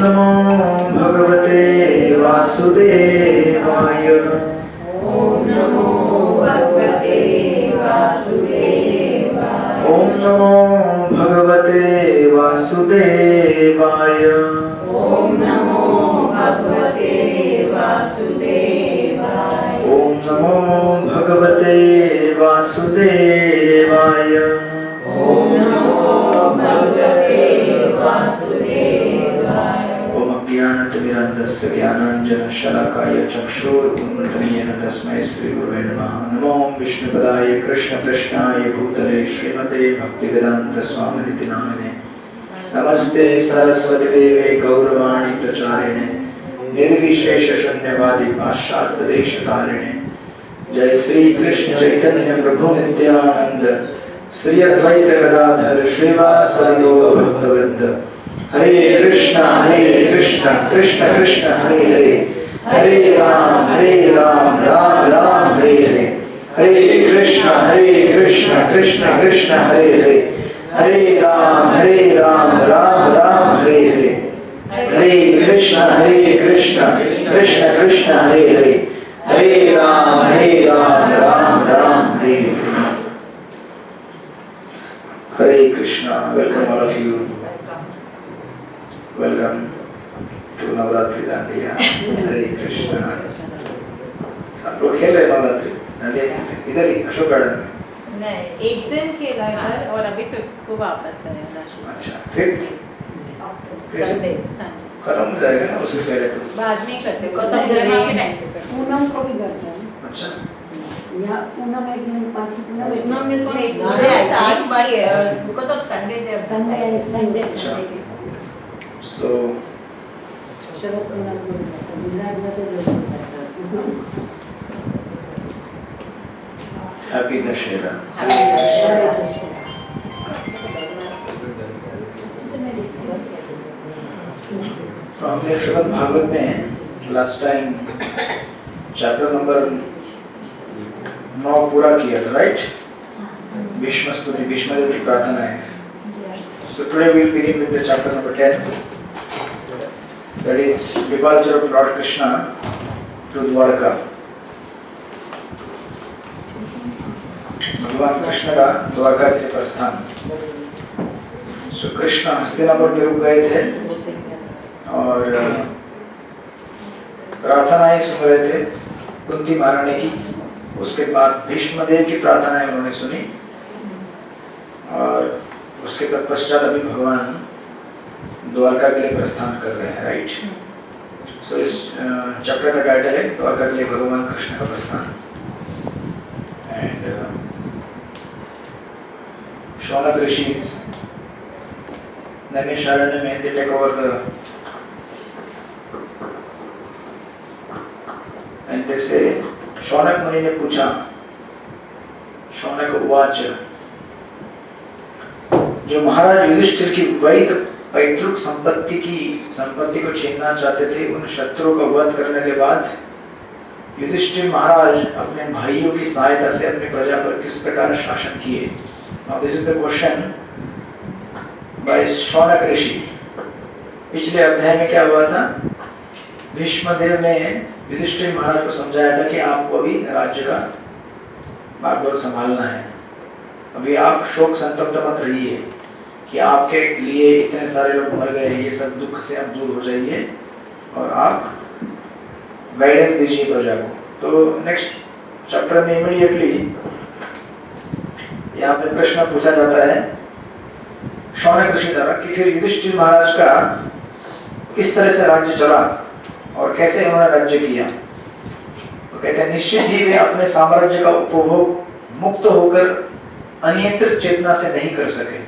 नमो भगवते वासुदेवाय। ओम नमो भगवते वासुदेवाय। ओम नमो भगवते वासुदेवाय। ओम नमो भगवते वासुदेवाय। ओम नमो भगवते वासुदेवाय। ओम नमो भगवते वासुदेवाय। ओम अज्ञानतिमिरान्धस्य ज्ञानाञ्जनशलाकाय चक्षुरुन्मीलितं तस्मै श्रीगुरुवे नमः। नमो विष्णुपदाय कृष्णकृष्णाय भूतले श्रीमते भक्तिवेदान्त स्वामिनिति नामिने। नमस्ते सरस्वती देवे गौरवाणी प्रचारिणे निर्विशेष शून्यवादी पाश्चात्य देशकारिणे। जय श्री कृष्ण चैतन्य प्रभु नित्यानंद श्री अद्वैत गदाधर श्रीवासादि गौर भक्तवृंद। Hare Krishna Krishna Krishna Hare Hare, Hare Rama Rama Rama Hare Hare. Hare Krishna Krishna Krishna Hare Hare, Hare Rama Rama Rama Hare Hare. Hare Krishna Krishna Krishna Hare Hare, Hare Rama Rama Rama Hare Hare. Hare Krishna. Welcome all of you, welcome to Navratri Dandiya. Hare Krishna. सब लोग खेल रहे नवरात्रि दांडिया खेल रहे इधर ही अशोक गार्डन में? नहीं, एक दिन खेला है और अभी 5th को वापस है। अच्छा 5th संडे खत्म हो जाएगा ना उससे पहले तो? बाद में ही करते को सब जगह के टाइम पे पूनम को भी करते हैं। अच्छा या पूनम एक दिन पाँच की पूनम एक No, Miss May, No, today I start think, but because of Sunday they have Sunday decided. सो शरद पूनम को गुजरात में तो लोग हैप्पी दशहरा। तो हमने श्रीमद् भागवत में लास्ट टाइम चैप्टर नंबर 9 पूरा किया था, राइट? भीष्म स्तुति, भीष्मदेव की प्रार्थना है। So today we will begin with the chapter number 10. That is departure of Lord Krishna to Dwarka. भगवान कृष्ण का द्वारका के लिए प्रस्थान। So कृष्ण हस्तिनापुर में रुक गए थे और प्रार्थनाएं सुन रहे थे कुंती महारानी की। उसके बाद भीष्मदेव की प्रार्थनाएं उन्होंने सुनी और उसके तत्पश्चात अभी भगवान द्वारका के लिए प्रस्थान कर रहे हैं, राइट? सो इस चैप्टर का टाइटल है द्वारका के लिए भगवान कृष्ण का प्रस्थान। एंड शौनक ऋषि नैमिषारण्य में they take over the and they say, Shaunak मुनि ने पूछा, शौनक उवाच, जो महाराज युधिष्ठिर की वैध पैतृक संपत्ति को छीनना चाहते थे, उन शत्रुओं का वध करने के बाद युधिष्ठिर महाराज अपने भाइयों की सहायता से अपनी प्रजा पर किस प्रकार शासन किए। Now this is the question by Shaunak ऋषि। पिछले अध्याय में क्या हुआ था? भीष्मदेव ने युधिष्ठिर महाराज को समझाया था कि आपको अभी राज्य का बागडोर संभालना है। अभी आप शोक संतप्त मत रहिए कि आपके लिए इतने सारे लोग मर गए, ये सब दुख से आप दूर हो जाइए और आप गाइडेंस दीजिए प्रजा को। तो नेक्स्ट चैप्टर में इमीडिएटली यहाँ पे प्रश्न पूछा जाता है शौनक ऋषि द्वारा कि फिर युधिष्ठिर महाराज का किस तरह से राज्य चला और कैसे उन्होंने राज्य किया। तो कहते हैं निश्चित ही वे अपने साम्राज्य का उपभोग मुक्त होकर अनियंत्रित चेतना से नहीं कर सके,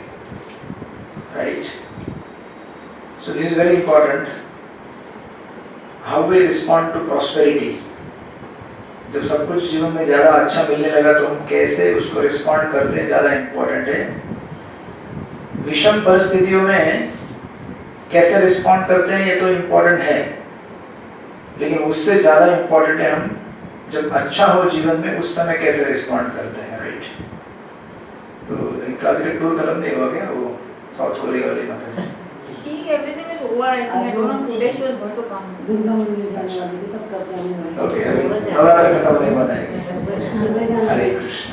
right? So this is very important, how we respond to prosperity. जब सब कुछ जीवन में ज्यादा अच्छा मिलने लगा तो हम कैसे उसको रिस्पॉन्ड करते हैं, ज्यादा इंपॉर्टेंट है। विषम परिस्थितियों में कैसे रिस्पॉन्ड करते हैं ये तो इम्पोर्टेंट है, लेकिन उससे ज़्यादा इम्पोर्टेंट है हम जब अच्छा हो जीवन में उस समय कैसे रिस्पॉन्ड करते हैं, राइट? तो इनका अभी तक टूर खत्म नहीं हुआ क्या? वो साउथ कोरिया वाली मतलब See, everything is हुआ है, I don't know, today she was going to come. Durga मंदिर जाने वाली थी, पक्का प्लान हुआ। ओके, अभी नवरात्र खत्म होने के बाद आएगी। हरे Krishna.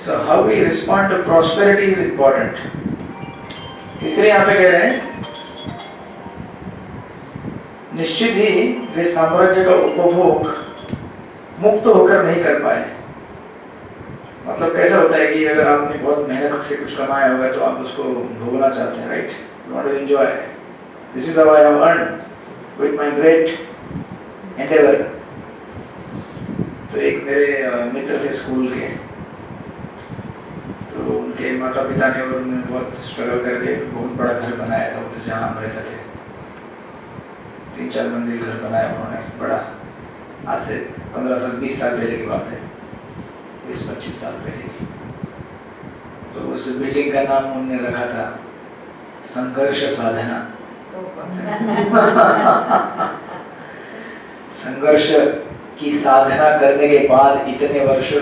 So how we respond to prosperity is important. इसलिए यहाँ पे कह रहे हैं निश्चित ही वे साम्राज्य का उपभोग मुक्त होकर नहीं कर पाए। मतलब कैसा होता है कि अगर आपने बहुत मेहनत से कुछ कमाया होगा तो आप उसको भोगना चाहते हैं, right? You want to enjoy. This is how I have earned with my great endeavour. तो एक मेरे मित्र थे स्कूल के, तो उनके माता पिता ने और उन्होंने बहुत स्ट्रगल करके बहुत बड़ा घर बनाया था उधर जहाँ हम रहते थे। 3-4 मंजिल घर बनाया उन्होंने, बड़ा। आज से 15 साल 20 साल पहले की बात है, 20-25 साल पहले की। तो उस बिल्डिंग का नाम उन्होंने रखा था संघर्ष साधना। संघर्ष की साधना करने के बाद इतने वर्ष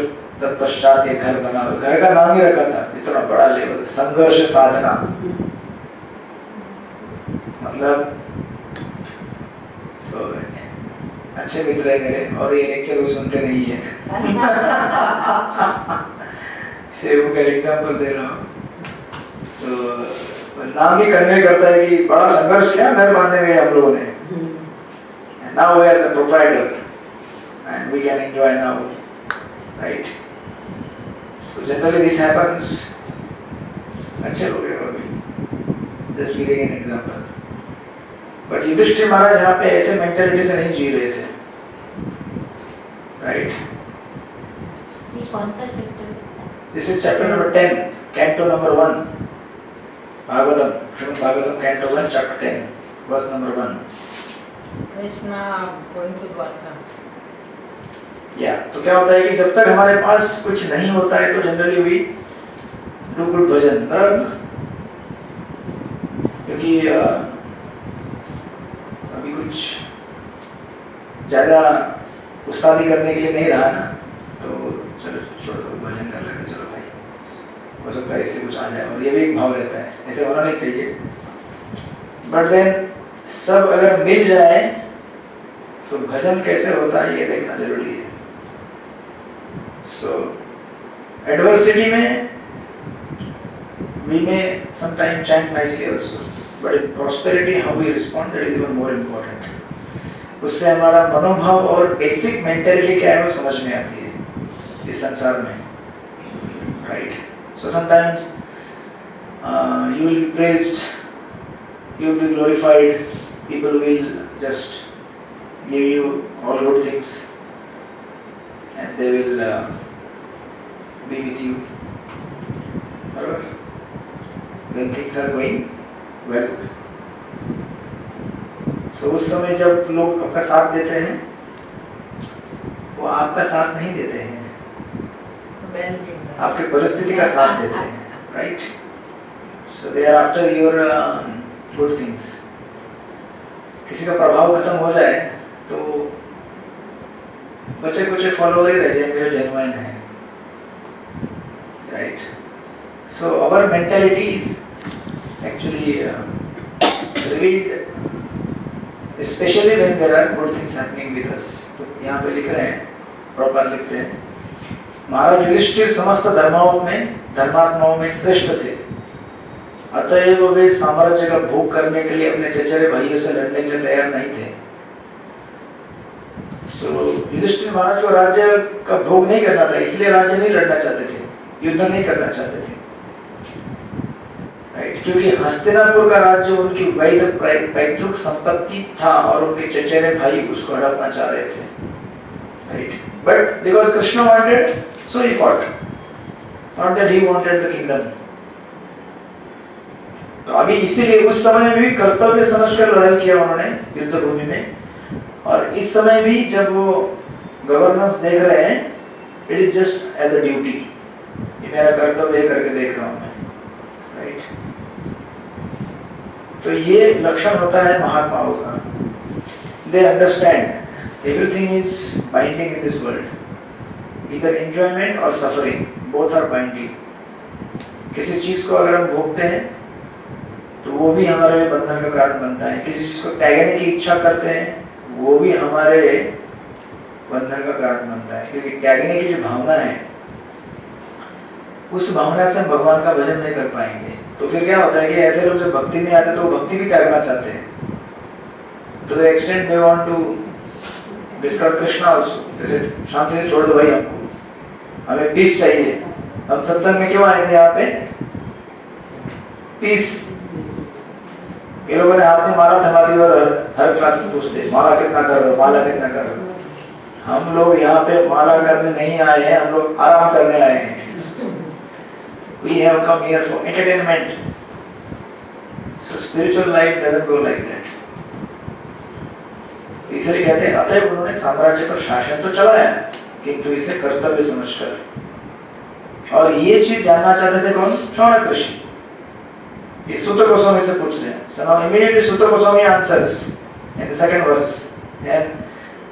तत्पश्चात ये घर बना। घर का नाम ही रखा था, इतना बड़ा लेवल, संघर्ष साधना। मतलब अच्छे मित्र है मेरे, और ये लेक्चर वो सुनते नहीं है। सिर्फ उनका एग्जाम्पल दे रहा हूँ। तो नाम ही कन्वे करता है कि बड़ा संघर्ष किया घर बांधने में हम लोगों ने। Now we are the proprietor and we can enjoy now, right? So generally this happens. अच्छे लोग हैं अभी, just giving an example. But Yudhishthir महाराज यहाँ पे ऐसे मेंटालिटी से नहीं जी रहे थे, right? ये कौन सा chapter? This is chapter number 10, canto number 1, Bhagavatam, Shrimad Bhagavatam, canto 1, chapter 10, verse number 1. Krishna going to Dwarka. या तो क्या होता है कि जब तक हमारे पास कुछ नहीं होता है तो जनरली वी डू गुड भजन, बराबर? क्योंकि अभी कुछ ज़्यादा उस्तादी करने के लिए नहीं रहा ना, तो चलो छोड़ो, भजन कर लेते, चलो भाई, हो सकता है इससे कुछ आ जाए। और ये भी एक भाव रहता है, ऐसे होना नहीं चाहिए। बट देन सब अगर मिल जाए तो भजन कैसे होता है ये देखना जरूरी है। So adversity में we may sometimes chant nicely also, but in prosperity how we respond, that is even more important. उससे हमारा मनोभाव और बेसिक मेंटालिटी क्या है वो समझ में आती है इस संसार में, right? So sometimes you will be praised, you will be glorified, people will just give you all good things and they will be with you. When things are going well. So उस समय जब लोग आपका साथ देते हैं, वो आपका साथ नहीं देते हैं, आपके परिस्थिति का साथ देते हैं, right? So they are after your good things. किसी का प्रभाव खत्म हो जाए तो बच्चे कुछ फॉलोअर ही रह जाएंगे जो जेन्युइन है, right? So our mentality is actually revealed, especially when there are good things happening with us. तो यहाँ पे लिख रहे हैं, प्रॉपर लिखते हैं, महाराज युधिष्ठिर समस्त धर्मात्माओं में श्रेष्ठ थे, अतएव वे साम्राज्य का भोग करने के लिए अपने चचेरे भाइयों से लड़ने के लिए तैयार नहीं थे। युधिष्ठिर महाराज को राज्य का भोग नहीं करना था, इसलिए राज्य नहीं लड़ना चाहते थे, युद्ध नहीं करना चाहते थे, राइट? क्योंकि हस्तिनापुर का राज्य उनकी वैध पैतृक संपत्ति था और उनके चचेरे भाई उसको हड़पना चाह रहे थे, right? But because Krishna wanted, so he fought, not that he wanted the kingdom. तो अभी इसीलिए उस समय में भी कर्तव्य समझकर लड़ाई किया उन्होंने युद्ध भूमि में, और इस समय भी जब वो गवर्नेंस देख रहे हैं, it is just as a duty, ये मेरा कर्तव्य करके देख रहा हूँ मैं, राइट? तो ये लक्षण होता है महात्माओं का। They understand everything is binding in this world, इधर एंजॉयमेंट और सफरिंग बोथ आर बाइंडिंग। किसी चीज को अगर हम भोगते हैं तो वो भी हमारे लिए बंधन का कारण बनता है। किसी चीज को त्यागने की इच्छा करते हैं वो भी हमारे बंधन का कारण बनता है, क्योंकि त्यागने की जो भावना है उस भावना से हम भगवान का भजन नहीं कर पाएंगे। तो फिर क्या होता है कि ऐसे लोग जब भक्ति में आते हैं तो वो भक्ति भी त्यागना चाहते हैं, to the extent they want to discover Krishna also. जैसे शांति से छोड़ दो भाई, हमको हमें पीस चाहिए, हम सत्संग में क्यों आए थे यहाँ पे? पीस। ये लोगों ने हाथ में माला थमा दी और हर क्लास में पूछते माला कितना कर रहे हो, माला कितना कर रहे हो। हम लोग यहाँ पे माला करने नहीं आए हैं, हम लोग आराम करने आए हैं। We have come here for entertainment. So spiritual life doesn't go like that. इसलिए कहते हैं अतएव उन्होंने साम्राज्य पर शासन तो चलाया किंतु इसे कर्तव्य समझकर। और ये चीज जानना चाहते थे कौन? शौनक ऋषि। इस सूत्र गोस्वामी से पूछ रहे हैं। So now immediately सूत्र Goswami answers in the second verse. And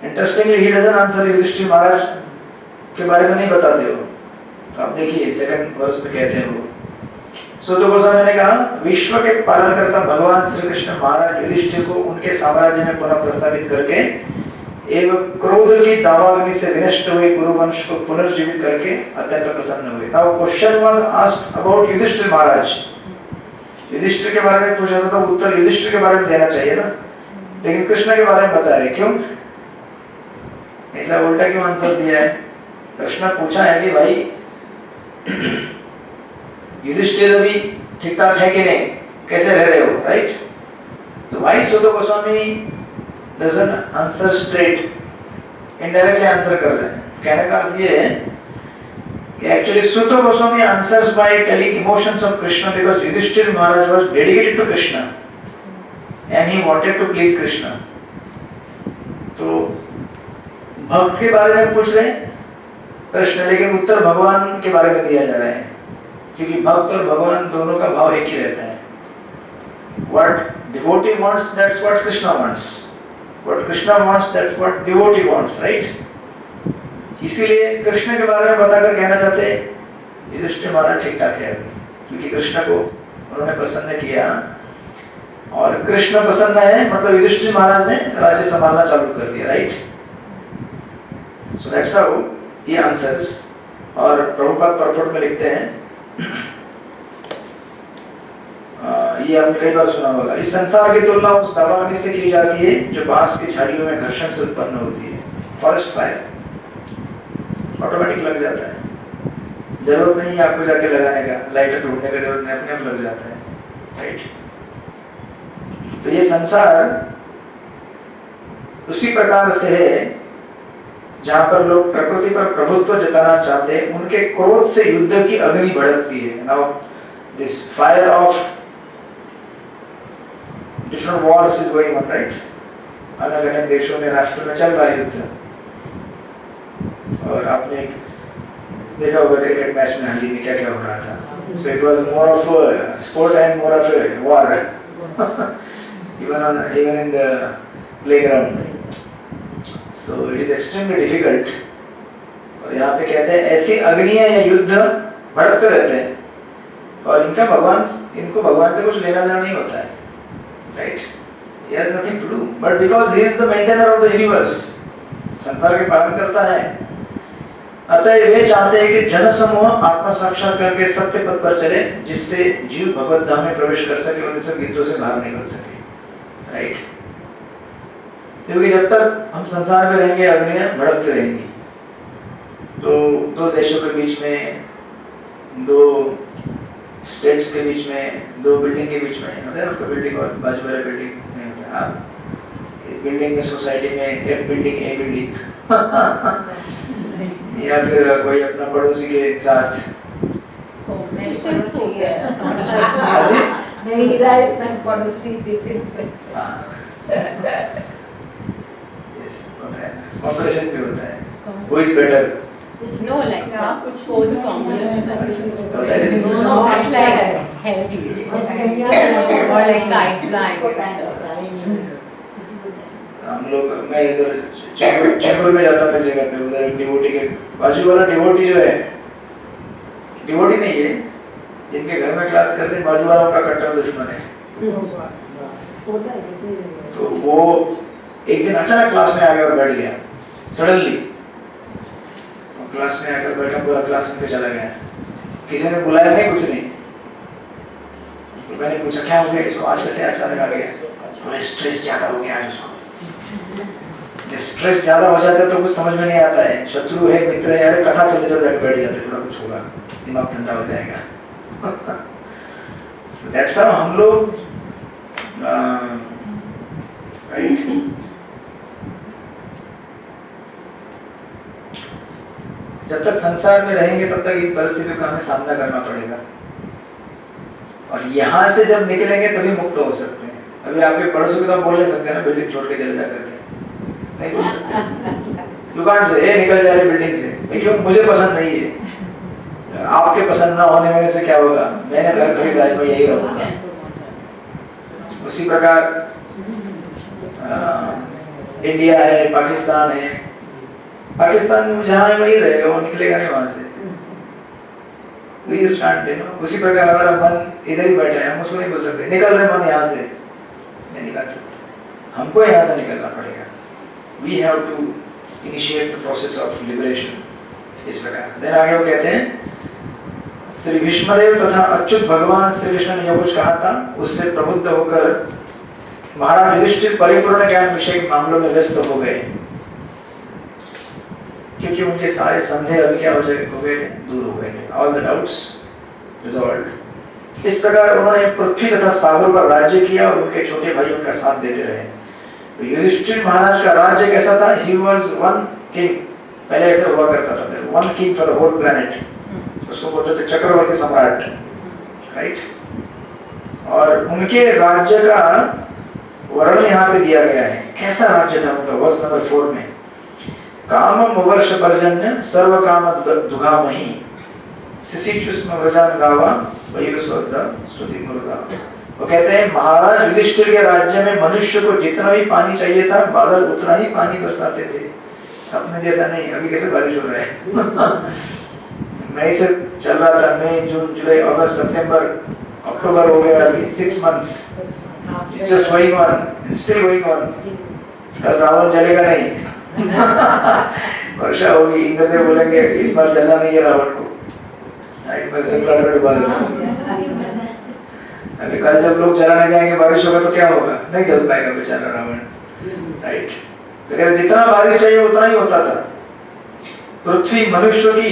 interestingly he doesn't answer Yudhishthir महाराज के बारे में नहीं बताते हो। तो आप देखिए सेकंड वर्स में कहते हैं वो, सूत्र गोस्वामी ने कहा विश्व के पालनकर्ता भगवान श्री कृष्ण महाराज युधिष्ठिर को उनके साम्राज्य में पुनः प्रस्तावित करके एवं क्रोध की दावाग्नि से विनष्ट हुए कुरुवंश को पुनर्जीवित करके अत्यंत प्रसन्न हुए। Now question was asked about Yudhishthira Maharaj. Yudhishthira के बारे में पूछा था तो उत्तर युधिष्ठिर के बारे में देना चाहिए ना, लेकिन कृष्ण के बारे में बताया। क्यों ऐसा उल्टा क्यों आंसर दिया है? कृष्ण पूछा है कि भाई युधिष्ठिर अभी ठीक ठाक है कि नहीं, कैसे रह रहे हो, राइट? तो भाई सूत्र Goswami doesn't answer straight, indirectly answer कर रहे हैं। कहने का अर्थ ये है कि एक्चुअली सूत्र Goswami answers by telling emotions of Krishna because Yudhishthira Maharaj was dedicated to Krishna and he wanted to please Krishna. तो भक्त के बारे में पूछ रहे हैं कृष्ण, लेकिन उत्तर भगवान के बारे में दिया जा रहा है, क्योंकि भक्त और भगवान दोनों का भाव एक ही रहता है। What devotee wants, that's what Krishna wants. What Krishna wants, that's what devotee wants, right? इसीलिए कृष्ण के बारे में बताकर कहना चाहते हैं युधिष्ठिर महाराज ठीक ठाक है, क्योंकि कृष्ण को उन्होंने प्रसन्न किया और कृष्ण प्रसन्न है, मतलब युधिष्ठिर महाराज ने राज्य संभालना चालू कर दिया, right? So that's how he answers। और प्रभुपाद परपोर्ट में लिखते हैं, ये आपने कई बार सुना होगा, इस संसार की तुलना उस दावाग्नि से की जाती है जो बांस की झाड़ियों में घर्षण से उत्पन्न होती है। फॉरेस्ट फायर ऑटोमेटिक लग जाता है, जरूरत नहीं है आपको जाके लगाने का, लाइटर ढूंढने का जरूरत नहीं, अपने आप लग जाता है, राइट? तो ये संसार उसी प्रकार से है जहां पर लोग प्रकृति पर प्रभुत्व जताना चाहते हैं, उनके क्रोध से युद्ध की अग्नि भड़कती है। Now this fire of different Wars is going on, right? अलग अलग देशों में, राष्ट्रों में चल रहा है युद्ध। और आपने देखा होगा क्रिकेट मैच में हाल ही में क्या क्या हो रहा था। So it was more of sport and more of war even in the playground. So it is extremely difficult। और यहाँ पे कहते हैं ऐसी अग्नियां या युद्ध भड़कते रहते हैं और इनको भगवान से कुछ लेना देना नहीं होता है, right? He has nothing to do, but because he is the maintainer of the universe, संसार के पालन करता है, अतः वे चाहते हैं कि जन समूह आत्म साक्षात्कार के सत्य पथ पर चले, जिससे जीव भगवत धाम में प्रवेश कर सके और इन सब गीतों से बाहर निकल सके, राइट? क्योंकि जब तक हम संसार में रहेंगे अग्नियां भड़कती रहेंगी। तो दो देशों के बीच में, दो स्टेट्स के बीच में, दो बिल्डिंग के बीच में, मतलब आपका बिल्डिंग और बाजू वाला बिल्डिंग नहीं होता। आप बिल्डिंग में सोसाइटी में एक बिल्डिंग या फिर कोई अपना पड़ोसी के साथ कॉम्पिटिशन भी होता है, who is better? No, like sports competition. No, not like healthy or like kite flying and stuff. हम लोग, मैं इधर चेंबूर में जाता था जगह पे, उधर एक डिवोटी के बाजू वाला डिवोटी जो है, डिवोटी नहीं है, जिनके घर में क्लास करते हैं, बाजू वाला उनका कट्टर दुश्मन है। होता है कितनी जगह। तो वो एक दिन अचानक क्लास में आ गया और बैठ गया सडनली, क्लास में आकर बैठा, पूरा क्लास में चला गया, किसी ने बुलाया नहीं, कुछ नहीं। तो मैंने पूछा क्या हो गया इसको, आज कैसे अचानक आ गया? थोड़ा स्ट्रेस ज्यादा हो गया आज उसको। स्ट्रेस ज्यादा हो जाता है तो कुछ समझ में नहीं आता है, शत्रु है मित्र है, अरे कथा चले जाकर बैठ जाते, थोड़ा कुछ होगा, दिमाग ठंडा हो जाएगा। So that's how हम लोग राइट। जब तक संसार में रहेंगे तब तक इन परिस्थितियों का हमें सामना करना पड़ेगा, और यहाँ से जब निकलेंगे तभी मुक्त हो सकते हैं। अभी आपके पड़ोसी को तो आप बोल नहीं सकते ना बिल्डिंग छोड़ के चले जा करके, नहीं बोल सकते। दुकान से ये निकल जा रही बिल्डिंग से, क्यों? मुझे पसंद नहीं है। आपके पसंद ना होने में से क्या होगा? मैंने घर खरीदा है, मैं यही रहूँगा। उसी प्रकार इंडिया है, पाकिस्तान है, पाकिस्तान में जहाँ है वही रहेगा, वो निकलेगा नहीं वहाँ से। उसी प्रकार हमारा मन इधर ही बैठा है, हम उसको नहीं बोल सकते निकल रहे मन यहाँ से, नहीं निकल सकते, हमको यहाँ से निकलना पड़ेगा। We have to initiate the process of liberation। इस प्रकार देन आगे वो कहते हैं श्री भीष्मदेव तथा अच्युत भगवान श्री कृष्ण ने जो कुछ कहा था उससे प्रबुद्ध होकर महाराज युधिष्ठिर परिपूर्ण ज्ञान विषय मामलों में व्यस्त हो गए, क्योंकि उनके सारे संदेह अभी क्या हो गए थे, दूर हो गए थे। All the doubts resolved. इस प्रकार उन्होंने पृथ्वी तथा सागरों का राज्य किया और उनके छोटे भाई उनका साथ देते रहे। तो युधिष्ठिर महाराज का राज्य कैसा था? ही वाज वन किंग, पहले ऐसे हुआ करता था, one king for the whole planet, उसको बोलते थे चक्रवर्ती सम्राट, राइट। और उनके राज्य का वर्णन यहाँ पे दिया गया है, कैसा राज्य था उनका। वर्ष नंबर 4 में कामम वर्ष पर्जन्य सर्व काम दुघामहि सिसिचुस्म व्रजान गावा वयुस्वद स्तुति मुरुदा। वो कहते हैं महाराज युधिष्ठिर के राज्य में मनुष्य को जितना भी पानी चाहिए था बादल उतना ही पानी बरसाते थे, अपने जैसा नहीं। अभी कैसे बारिश हो रहा है मई से चल रहा था, मई जून जुलाई अगस्त सितंबर अक्टूबर हो गया, अभी 6 months just going on and still going on। कल रावण जलेगा नहीं वर्षा होगी, इंद्रदेव बोलेंगे इस बार जलना नहीं है रावण को, राइट। मैं सिंपल कर डुबा देता हूं। अभी कल जब लोग जलाने जाएंगे बारिश होगा तो क्या होगा? नहीं जल पाएगा बेचारा रावण, राइट। तो जितना बारिश चाहिए उतना ही होता था। पृथ्वी मनुष्य की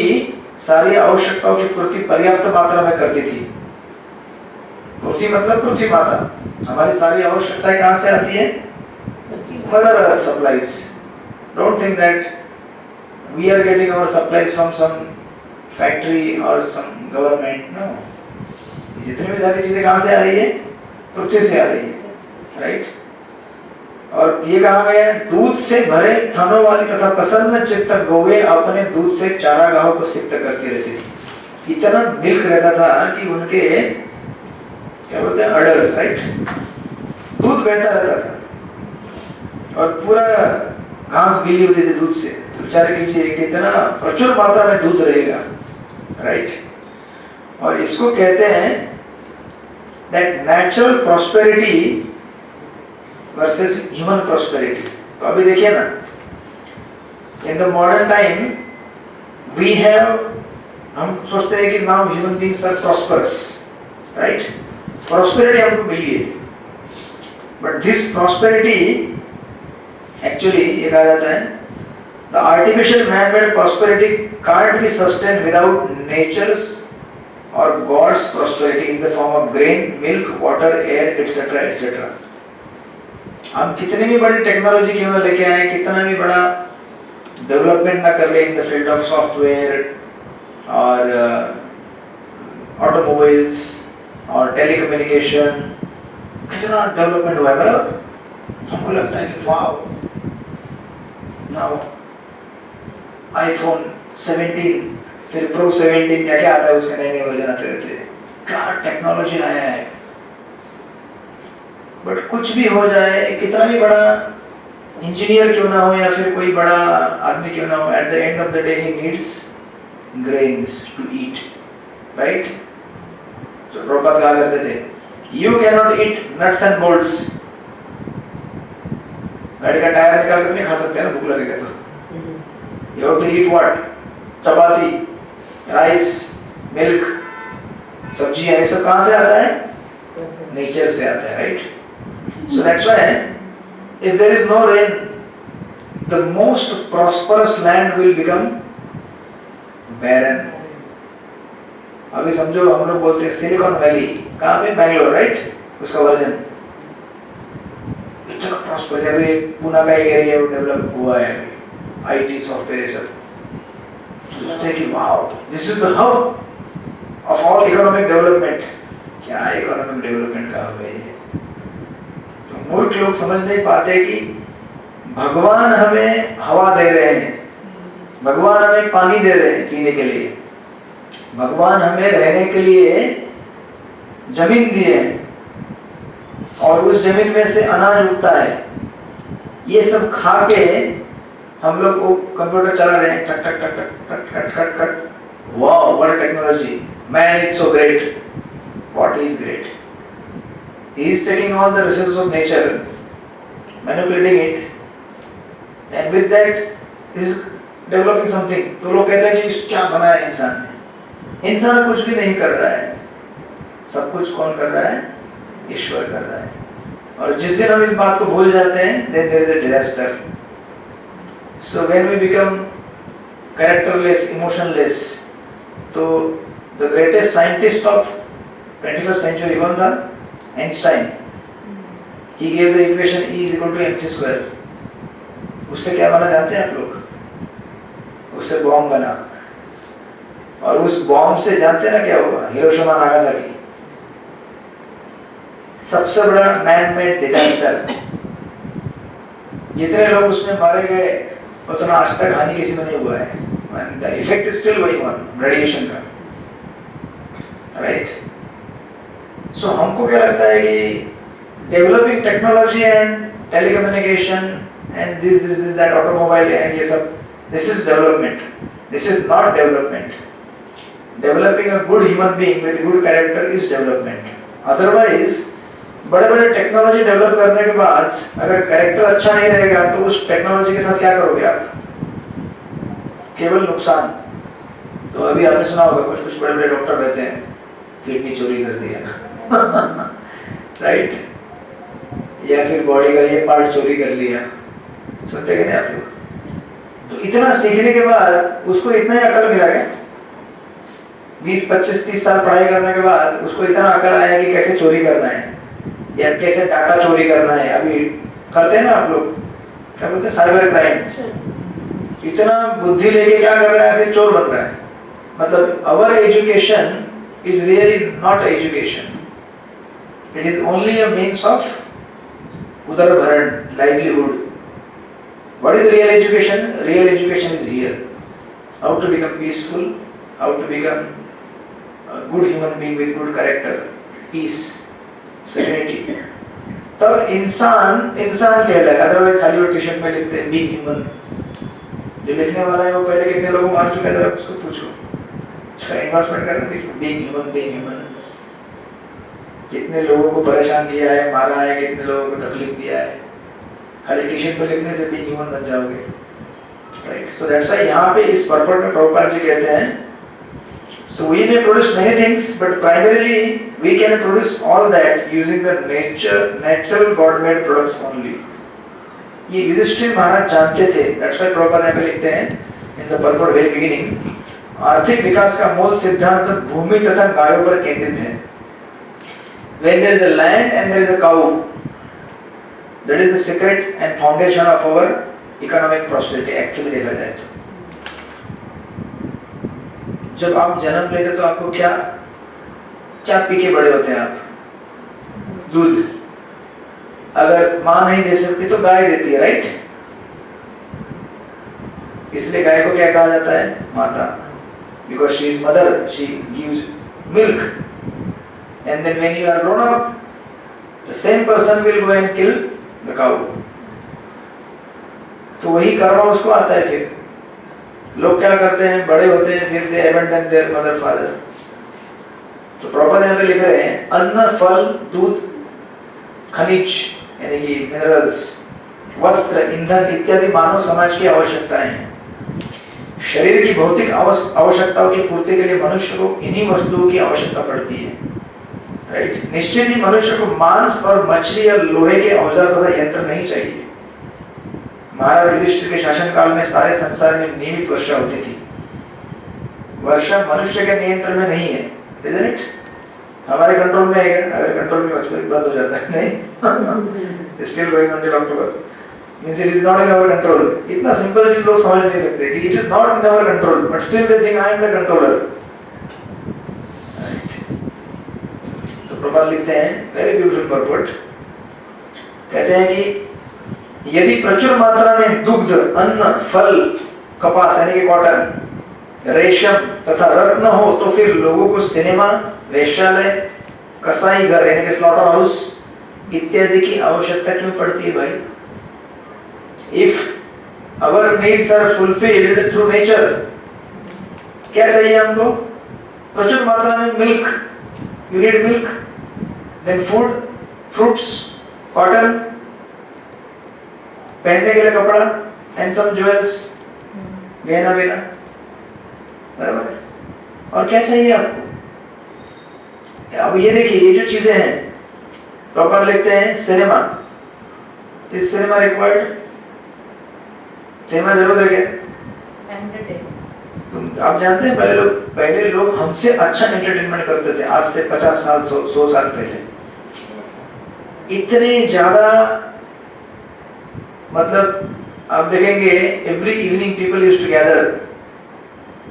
सारी आवश्यकताओं की पूर्ति पर्याप्त मात्रा में करती थी। पृथ्वी मतलब पृथ्वी माता, हमारी सारी आवश्यकताएं कहाँ से आती है? Mother earth supplies. Don't think that we are getting our supplies from some factory और सम गवर्नमेंट, नो। जितनी भी सारी चीजें कहाँ से आ रही है? पृथ्वी से आ रही है, राइट। और ये कहा गया है दूध से भरे थनों वाली तथा प्रसन्न चित्त गौवे अपने दूध से चारागाहों को सिक्त करती रहती थी। इतना मिल्क रहता था कि उनके क्या बोलते हैं अडर, राइट, दूध बहता रहता था और पूरा घास गीली होती थी दूध से। विचार कीजिए कितना प्रचुर मात्रा में दूध रहेगा, राइट। और इसको कहते हैं that natural prosperity versus human prosperity. तो अभी देखिए ना, in the modern time we have, हम सोचते हैं कि now human beings are prosperous, right, prosperity हमको मिली है। बट दिस प्रॉस्पेरिटी एक्चुअली ये कहा जाता है the artificial man made prosperity can't be sustained without nature's और God's prosperity in the form of grain, milk, water, air etcetera etcetera. हम कितनी भी बड़ी टेक्नोलॉजी क्यों ना लेके आए, कितना भी बड़ा डेवलपमेंट ना कर ले in the field of software और ऑटोमोबाइल्स और टेलीकम्युनिकेशन, कितना डेवलपमेंट हुआ है, बराबर। हमको लगता है कि वाओ, नाउ आईफोन 17 फिर प्रो 17 क्या क्या आता है, उसके नए नए वर्जन आते रहते हैं, क्या टेक्नोलॉजी आया है। बट कुछ भी हो जाए, कितना भी बड़ा इंजीनियर क्यों ना हो या फिर कोई बड़ा आदमी क्यों ना हो, at the end of the day he needs grains to eat, right. तो प्रभुपाद कहा करते थे You cannot eat nuts and bolts. गाड़ी का टायर निकाल कर नहीं खा सकते ना, भूख लगेगा तो. You have to eat what? Chapati, rice, milk, सब्जियां, ये सब कहाँ से आता है? नेचर से आता है, right? So that's why if there is no rain, the most prosperous land will become barren. अभी समझो हम लोग बोलते हैं सिलिकॉन वैली, कहाँ पे? बैंगलोर, राइट? उसका वर्जन इतना प्रॉस्परस है. अभी पुणे का एक एरिया डेवलप हुआ है IT सॉफ्टवेयर सब. सोचते हैं कि wow, this is the hub of all economic development. क्या इकोनॉमिक डेवलपमेंट का हब है ये? तो मूर्ख लोग समझ नहीं पाते कि भगवान हमें हवा दे रहे हैं, भगवान हमें पानी दे रहे हैं पीने के लिए, भगवान हमें रहने के लिए जमीन दिए हैं और उस जमीन में से अनाज उगता है. ये सब खा के हम लोग वो कंप्यूटर चला रहे हैं, टक टक टक टक cut cut cut. Wow, what technology, man is so great. What is great? He is taking all the resources of nature, manipulating it, and with that is developing something. तो लोग कहते हैं कि क्या बनाया इंसान ने? इंसान कुछ भी नहीं कर रहा है, सब कुछ कौन कर रहा है? ईश्वर कर रहा है. और जिस दिन हम इस बात को भूल जाते हैं, then there is a disaster. So when we become characterless, emotionless, तो the greatest scientist of 21st century कौन था? Einstein. He gave the equation E is equal to mc square. उससे क्या बना जानते हैं आप लोग? उससे बॉम्ब बना. और उस बॉम्ब से जानते हैं ना क्या हुआ? Hiroshima Nagasaki. सबसे बड़ा मैन मेड डिजास्टर. जितने लोग उसमें मारे गए उतना आज तक हानि किसी में नहीं हुआ है. And the effect is still going on, radiation का, राइट? सो हमको क्या लगता है कि developing technology and telecommunication and this that automobile and ये सब, this is development. This is not development. Developing a good human being with good character is development. Otherwise बड़े बड़े टेक्नोलॉजी डेवलप करने के बाद अगर कैरेक्टर अच्छा नहीं रहेगा तो उस टेक्नोलॉजी के साथ क्या करोगे आप? केवल नुकसान. तो अभी आपने सुना होगा कुछ बड़े बड़े डॉक्टर रहते हैं, किडनी चोरी कर दिया राइट, या फिर बॉडी का ये पार्ट चोरी कर लिया. सुनते हैं आप लोग? तो इतना सीखने के बाद उसको इतना ही अकल मिला क्या? 20, 25, 30 साल पढ़ाई करने के बाद उसको इतना अकल आया कि कैसे चोरी करना है या कैसे डाटा चोरी करना है. अभी करते हैं ना आप लोग, क्या बोलते हैं, साइबर क्राइम. इतना बुद्धि लेके क्या कर रहा है, फिर चोर बन रहा है. मतलब our education is really not education. It is only a means of उदरभरण, livelihood. What is real education? Real education is here. How to become peaceful, how to become a good human being with good character, peace, serenity. तब इंसान कहलाएगा. Otherwise खाली वो T-shirt में लिखते हैं being human. जो लिखने वाला है वो पहले कितने लोगों को मार चुका है, जरा उसको पूछो. उसका इन्वेस्टमेंट करना देखो, being human. कितने लोगों को परेशान किया है, मारा है, कितने लोगों को तकलीफ दिया है. खाली टी-शर्ट पे लिखने से being human बन जाओगे, राइट? सो दैट्स व्हाई यहाँ पे इस पर्पट में प्रभुपाद जी कहते हैं, so we may produce many things, but primarily we can produce all that using the natural God-made products only. ये युधिष्ठिर महाराज जानते थे. दैट्स व्हाई प्रभुपाद यहाँ पे लिखते हैं इन द पर्पट वेरी बिगिनिंग, आर्थिक विकास का मूल सिद्धांत भूमि तथा गायों पर केंद्रित है. When there is a land and there is a cow, that is the secret and foundation of our economic prosperity. Actually देखा जाए तो जब आप जन्म लेते तो आपको क्या पी के बड़े होते हैं आप? दूध. अगर माँ नहीं दे सकती तो गाय देती है, राइट? इसलिए गाय को क्या कहा जाता है? माता. Because she is mother, she gives milk. And then when you are grown up, the same person will go and kill the cow. तो वही कर्म उसको आता है. फिर लोग क्या करते हैं, बड़े होते हैं फिर they abandon their mother father. तो प्रॉपर यहाँ पे लिख रहे हैं अन्न, फल, दूध, खनिज यानी कि मिनरल्स, वस्त्र, ईंधन इत्यादि मानव समाज की आवश्यकताएं हैं। शरीर की भौतिक आवश्यकताओं की पूर्ति के लिए मनुष्य को इन्हीं वस्तुओं की आवश्यकता पड़ती है, राइट। निश्चित ही मनुष्य को मांस और मछली या लोहे के औजार तथा यंत्र नहीं चाहिए। महाराज युधिष्ठिर के शासन काल में सारे संसार में नियमित वर्षा होती थी। वर्षा मनुष्य के नियंत्रण में नहीं है, isn't it? हमारे कंट्रोल में है, अगर कंट्रोल में हो तो बंद हो जाता है, नहीं still going on till October, means it is not in our control. इतना सिंपल चीज लोग समझ नहीं सकते कि it is not in our control, but still they think I am the controller. तो प्रभुपाद लिखते हैं वेरी ब्यूटीफुल परपोर्ट, कहते हैं कि यदि प्रचुर मात्रा में दुग्ध, अन्न, फल, कपास यानी कि कॉटन, रेशम तथा रत्न हो तो फिर लोगों को सिनेमा, वेश्यालय, कसाई घर यानी कि स्लॉटर हाउस इत्यादि की आवश्यकता क्यों पड़ती है भाई? If our needs are fulfilled through nature, क्या चाहिए हमको? प्रचुर मात्रा में milk, you need milk, then food, fruits, cotton, पहनने के लिए कपड़ा, एंड सम ज्वेल्स, गहना वेना, बराबर है। और क्या चाहिए आपको? अब ये देखिए, ये जो चीजें हैं प्रॉपर लिखते हैं सिनेमा, इस सिनेमा रिक्वायर्ड, सिनेमा जरूर है क्या? तुम आप जानते हैं पहले लोग हमसे अच्छा एंटरटेनमेंट करते थे, आज से 50 साल 100 साल पहले। इतने ज्यादा, मतलब आप देखेंगे every evening people used to gather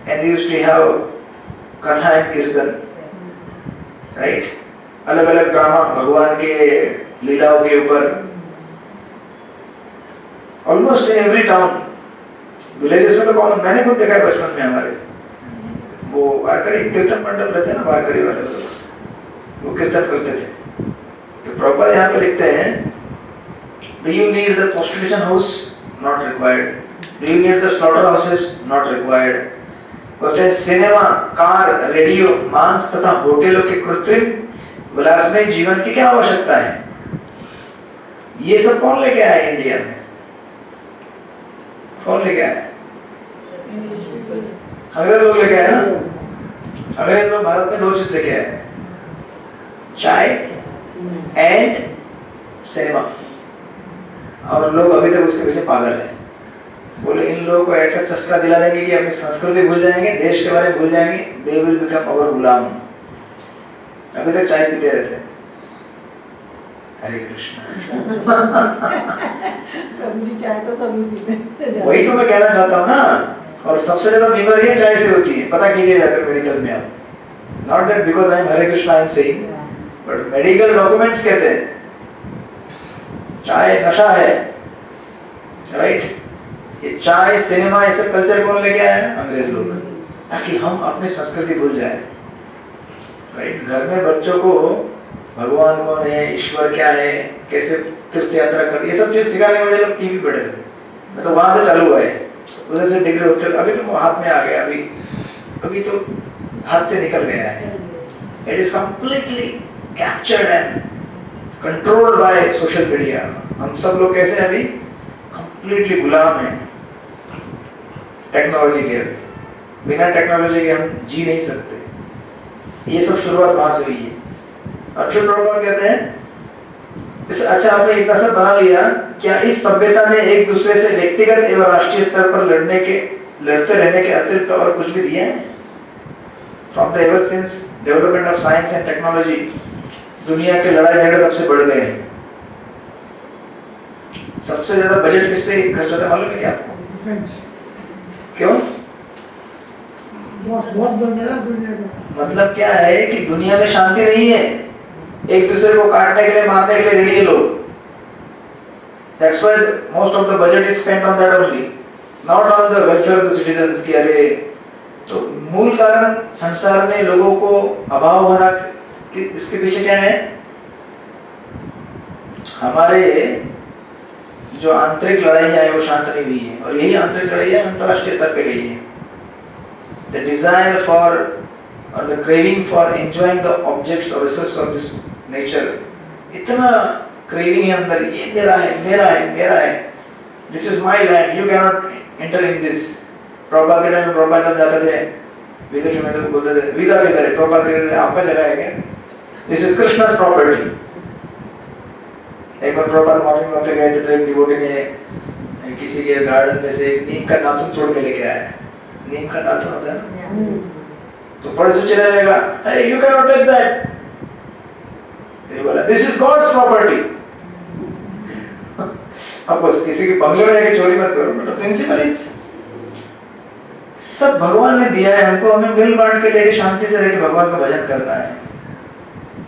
and they used to have katha and kirtan, right. अलग अलग ड्रामा भगवान के लीलाओं के ऊपर, almost in every town. Villages में तो कौन, मैंने खुद देखा है बचपन में हमारे, वो वारकरी कीर्तन मंडल रहते हैं ना, वारकरी वाले लोग, वो कीर्तन करते थे। तो प्रॉपर यहाँ पे लिखते हैं, do you need the prostitution house? Not required. Do you need the slaughter houses? Not required. होते हैं सिनेमा, कार, रेडियो, मांस तथा होटलों के कृत्रिम विलासमय जीवन की क्या आवश्यकता है? ये सब कौन लेके आया इंडिया में? कौन लेके आया? अंग्रेज लोग लेके आए ना। अंग्रेज लोग भारत में 2 चीज लेके आए, चाय एंड सिनेमा, और लोग अभी तक उसके पीछे पागल हैं। बोले इन लोगों को ऐसा चस्का दिला देंगे कि अपनी संस्कृति भूल जाएंगे, देश के बारे में भूल जाएंगे, दे विल बिकम आवर गुलाम। अभी तक चाय पीते रहते हैं। हरे कृष्ण। कभी चाय तो सभी पीते। वही तो मैं कहना चाहता हूँ ना। और सबसे ज्यादा बीमारियां चाय से होती है, पता कीजिए जाकर मेडिकल में आप। Not that because I am Hare Krishna I am saying, but medical documents कहते हैं चाय नशा है, राइट। ये चाय, सिनेमा, ऐसे कल्चर कौन लेके आया है? अंग्रेज लोग, ताकि हम अपनी संस्कृति भूल जाए, राइट। घर में बच्चों को भगवान कौन है, ईश्वर क्या है, कैसे तीर्थ यात्रा कर, ये सब चीज सिखाने के बजाय लोग टीवी पे रहते हैं। तो वहां से चालू हुआ है, उधर से डिग्री होते, अभी तो हाथ में आ गया, अभी तो हाथ से निकल गया है। It is completely captured and controlled by social media. हम सब लोग कैसे अभी कंप्लीटली गुलाम हैं टेक्नोलॉजी के। बिना टेक्नोलॉजी के हम जी नहीं सकते। ये सब शुरुआत वहां से हुई है। और फिर प्रभुपाद कहते हैं अच्छा, आपने इतना सब बना लिया, क्या इस सभ्यता ने एक दूसरे से व्यक्तिगत एवं राष्ट्रीय स्तर पर लड़ते रहने के अतिरिक्त और कुछ भी दिया है? From the ever since development of science and technology, दुनिया के लड़ाई झगड़े तब से बढ़ गए हैं। सबसे ज्यादा बजट किस पे खर्च होता है मालूम है क्या आपको? डिफेंस। क्यों? बॉस बन गया दुनिया का। मतलब क्या है कि दुनिया में शांति नहीं है, एक दूसरे को काटने के लिए, मारने के लिए रेडी है लोग। That's why most of the budget is spent on that only, not on the welfare of the citizens। की अरे तो मूल कारण संसार में लोगों को अभाव होना, इसके पीछे क्या है? हमारे जो आंतरिक लड़ाइयाँ है वो शांत नहीं हुई है, और यही आंतरिक लड़ाइयाँ अंतरराष्ट्रीय स्तर पे गई है। The desire for और the craving for enjoying the objects और रिसोर्स ऑफ दिस नेचर, इतना क्रेविंग है अंदर, ये मेरा है, मेरा है, मेरा है, this is my land, you can not enter in this. Prabhupada के टाइम में प्रभुपाद जब जाते थे विदेशों में तो बोलते थे वीजा किधर है, प्रभुपाद कहते थे आपका जगह है क्या, दिस इज कृष्णा's प्रॉपर्टी। एक बार प्रभुपाद मॉर्निंग वॉक पे गए थे तो एक डिवोटी ने किसी के गार्डन में से एक नीम का दातुन तोड़ के लेके आया। नीम का दातुन होता है ना, तो पड़ोसी चला जाएगा, hey you cannot take that, ये बोला this is God's property। अब उस किसी के बंगले में जाके चोरी मत करो, मतलब प्रिंसिपल इज सब भगवान ने दिया है हमको, हमें मिल बांट के लेके शांति से रह के भगवान का भजन करना है।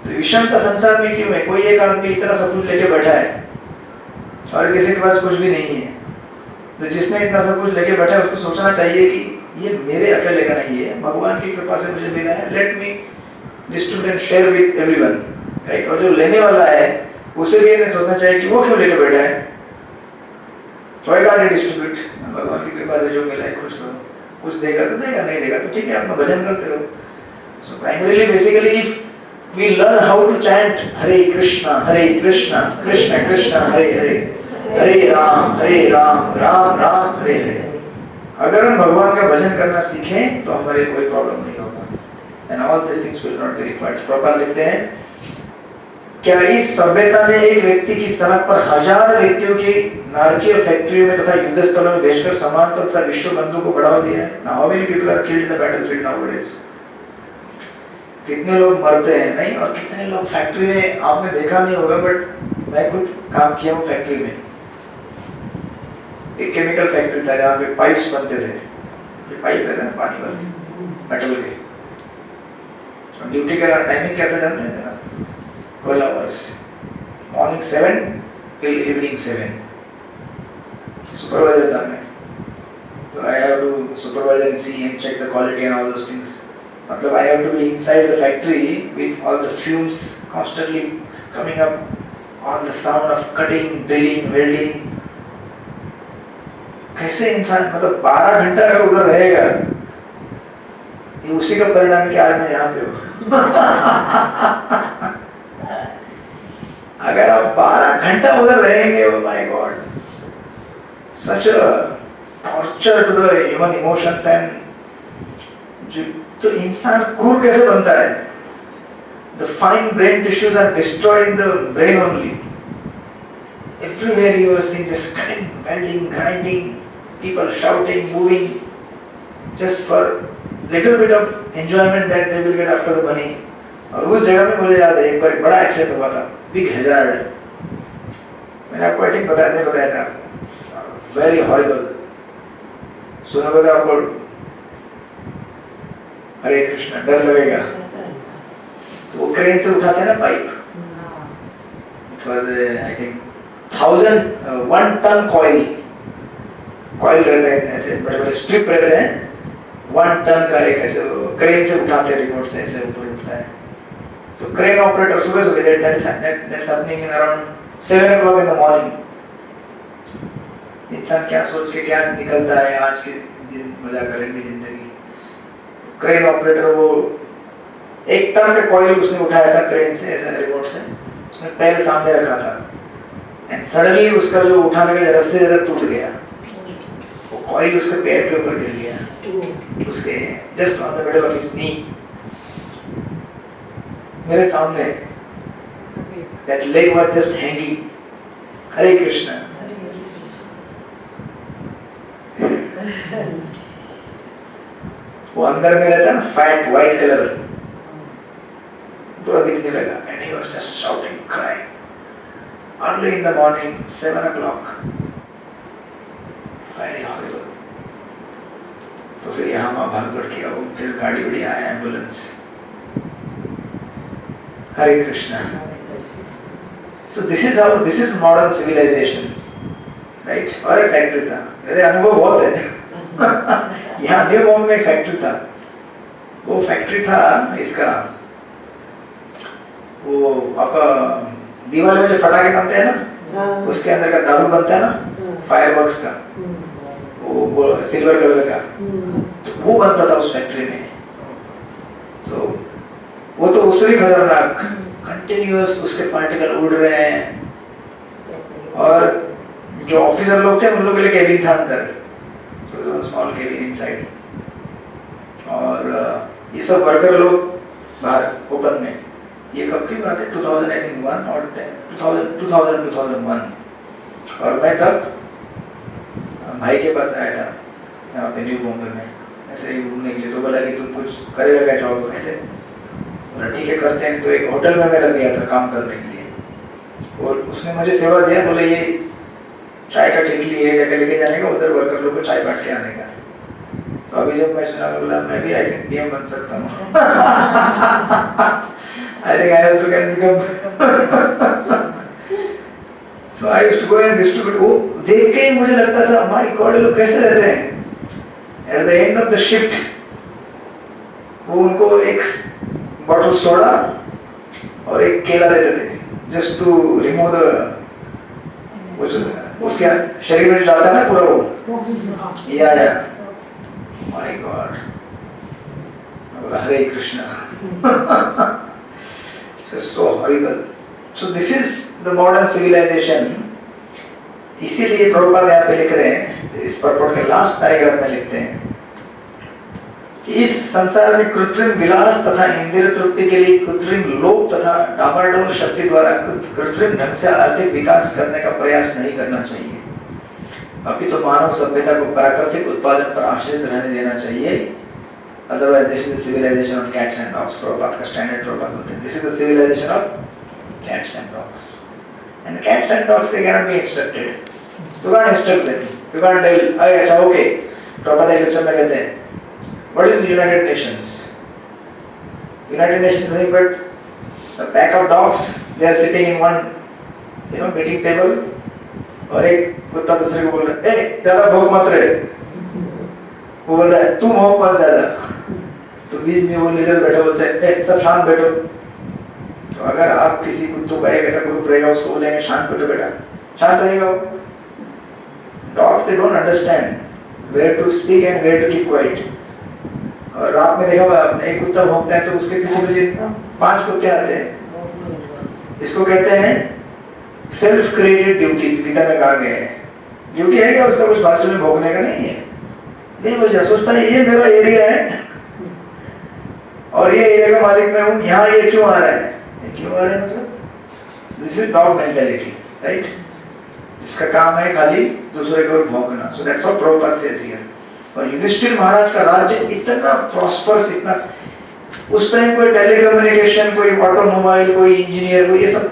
तो विषमता संसार में क्यों है? कोई एक आदमी इतना सब कुछ लेके बैठा है और किसी के पास कुछ भी नहीं है। तो जिसने इतना सब कुछ लेके बैठा है उसको सोचना चाहिए कि ये मेरे अकेले का नहीं है, भगवान की कृपा से मुझे मिला है, let me distribute and share with everyone, right. और जो लेने वाला है उसे भी ये सोचना चाहिए कि वो क्यों लेके बैठा है, तो आई कांट डिस्ट्रीब्यूट, भगवान की कृपा से जो मिला है खुश रहो, कुछ देगा तो देगा, नहीं देगा तो ठीक है, अपना भजन करते रहो। So primarily basically if we learn how to chant Hare Krishna Krishna Krishna Hare Hare, Hare Ram Ram Ram Hare Hare, अगर हम भगवान का भजन करना सीखें तो हमारे कोई प्रॉब्लम नहीं होगा, and all these things will not be required। Proper लिखते हैं, क्या इस सभ्यता ने एक व्यक्ति की सनक पर 1000 व्यक्तियों की नारकीय फैक्ट्रियों में तथा युद्ध स्थलों में भेजकर समांतर तथा विश्व बंधु को बढ़ावा दिया है? Now how many people are killed in the battlefield nowadays? कितने लोग मरते हैं नहीं, और कितने लोग फैक्ट्री में, आपने देखा नहीं होगा बट मैं खुद काम किया हूँ फैक्ट्री में। एक केमिकल फैक्ट्री था जहाँ पे पाइप्स बनते थे, ये पाइप रहता है पानी वाले मेटल के, और ड्यूटी का टाइमिंग क्या था जानते हैं ना, 12 hours, morning 7 till evening 7। Supervisor था मैं, तो I have to supervise and see and check the quality and all those things. मतलब I have to be inside the factory with all the fumes constantly coming up, all the sound of cutting, drilling, welding। कैसे इंसान मतलब 12 घंटा अगर उधर रहेगा, ये उसी का परिणाम कि आज मैं यहाँ पे हूँ। अगर आप 12 घंटा उधर रहेंगे, oh my God, such a torture to the human emotions and तो इंसान क्रूर कैसे बनता है? The fine brain tissues are destroyed in the brain only. Everywhere you are seeing just cutting, welding, grinding, people shouting, moving, just for little bit of enjoyment that they will get after the money। और उस जगह में मुझे याद है एक बार बड़ा accident हुआ था, बिग हैजार्ड, मैंने आपको आई थिंक बताया था, वेरी हॉरिबल, सुनोगे तो आपको हरे कृष्णा डर लगेगा। तो वो क्रेन से उठाते हैं ना pipe, it was I think 1 ton coil रहता है, ऐसे बड़े बड़े स्ट्रिप रहते हैं, 1 टन का एक ऐसे क्रेन से उठाते हैं, रिमोट से ऐसे ऊपर उठता है। तो क्रेन ऑपरेटर सुबह that's happening in around 7 o'clock in the morning। इंसान क्या सोच के क्या निकलता है, आज के दिन मजा करेंगे जिंदगी। क्रेन ऑपरेटर वो 1 टन का कॉइल उसने उठाया था क्रेन से, ऐसा रिमोट से, उसने पैर सामने रखा था, एंड सडनली उसका जो उठाने का रस्से ज्यादा टूट गया, वो कॉइल उसके पैर के ऊपर गिर गया, उसके just on the middle of his knee, मेरे सामने। That leg was just hanging. Hare Krishna. वो अंदर में रहता है ना फैट व्हाइट कलर, पूरा दिखने लगा, and he was just shouting, crying early in the morning, 7 o'clock, very horrible। तो फिर यहाँ वहाँ भाग दौड़ किया, वो फिर गाड़ी उड़ी आया, ambulance. Hare Krishna. So this is modern civilization, right? और एक फैक्ट्री था, मेरे अनुभव बहुत है। यहाँ न्यू बॉम्बे में एक फैक्ट्री था, वो फैक्ट्री था इसका, वो आपका दीवार में जो फटाके बनते हैं ना, उसके अंदर का दारू बनता है ना, फायरवर्क्स का, वो सिल्वर कलर का, तो वो बनता था उस फैक्ट्री में। तो वो तो उससे भी खतरनाक, कंटिन्यूअस उसके पार्टिकल उड़ रहे हैं। और जो ऑफिसर लोग थे उन लोगों के लिए केबिन था अंदर, स्मॉल केबिन इनसाइड, और ये सब वर्कर लोग बाहर ओपन में। ये कब की बात है? 2001 और 2001। और मैं तब भाई के पास आया था यहाँ पे न्यू बॉम्बे में, ऐसे ही घूमने के लिए। तो बोला कि तुम कुछ करेगा क्या जॉब? ऐसे बोला ठीक है करते हैं। तो एक होटल में मैं लग गया था काम करने के लिए, और उसने मुझे सेवा दिया, बोले ये चाय का केटली है, जाकर लेके जाने का, उधर वर्कर लोग को चाय बांट के आने का। तो अभी जब मैं सुना, बोला मैं भी आई थिंक पीएम बन सकता हूँ। I think I also can become. So I used to go and distribute. वो देख के ही मुझे लगता था माय गॉड ये लोग कैसे रहते हैं। Eight the end of the shift वो उनको एक बॉटल सोडा और एक केला देते थे, जस्ट टू रिमूव द उसके शरीर में जाता है ना पूरा वो टॉक्सिस। या my God. Hare Krishna. So horrible. So this is the modern civilization. इसीलिए प्रभुपाद यहाँ पे लिख रहे हैं, इस पर्पट के लास्ट पैराग्राफ में लिखते हैं कि इस संसार में कृत्रिम विलास तथा इंद्रिय तृप्ति के लिए कृत्रिम लोभ तथा डामाडोल शक्ति द्वारा कृत्रिम ढंग से आर्थिक विकास करने का प्रयास नहीं करना चाहिए, अभी तो मानव सभ्यता को प्राकृतिक उत्पादन पर आश्रित रहने देना चाहिए। Otherwise, this is the civilization of cats and dogs. Prabhupada का standard Prabhupada बोलते हैं, this is the civilization of cats and dogs. And cats and dogs they cannot be instructed. You can't instruct them. You can't tell, अरे अच्छा okay. Prabhupada एक lecture में कहते हैं, what is the United Nations? United Nations is nothing but a pack of dogs. They are sitting in one, meeting table. और एक कुत्ता दूसरे को बोल रहा है, ए ज़्यादा भौंक मत रहे। वो बोल रहा है तुम भौंक मत ज़्यादा। तो बीच में वो लीडर बैठे बोलते हैं सब शांत बैठो। तो अगर आप किसी कुत्तों का एक ऐसा ग्रुप रहेगा, उसको बोलेंगे शांत बैठो बेटा, शांत रहेगा वो। Dogs they don't understand where to speak and where to keep quiet. और रात में देखा होगा आपने, एक कुत्ता भौंकता है तो उसके पीछे पीछे 5 कुत्ते आते हैं। इसको कहते हैं सेल्फ क्रिएटेड ड्यूटीज। गीता में कहा गया है ड्यूटी है क्या उसका, कुछ फालतू में भौंकने का नहीं है। बेवजह सोचता है ये मेरा एरिया है और ये एरिया का मालिक मैं हूँ, यहाँ ये क्यों आ रहा है, ये क्यों आ रहा है, मतलब this is dog mentality, right, जिसका काम है खाली दूसरे को भौंकना। So that's what Prabhupada says here. और युधिष्ठिर महाराज का राज्य इतना प्रॉस्परस, इतना, उस टाइम कोई टेलीकम्युनिकेशन, कोई ऑटोमोबाइल, कोई इंजीनियर, कोई ये सब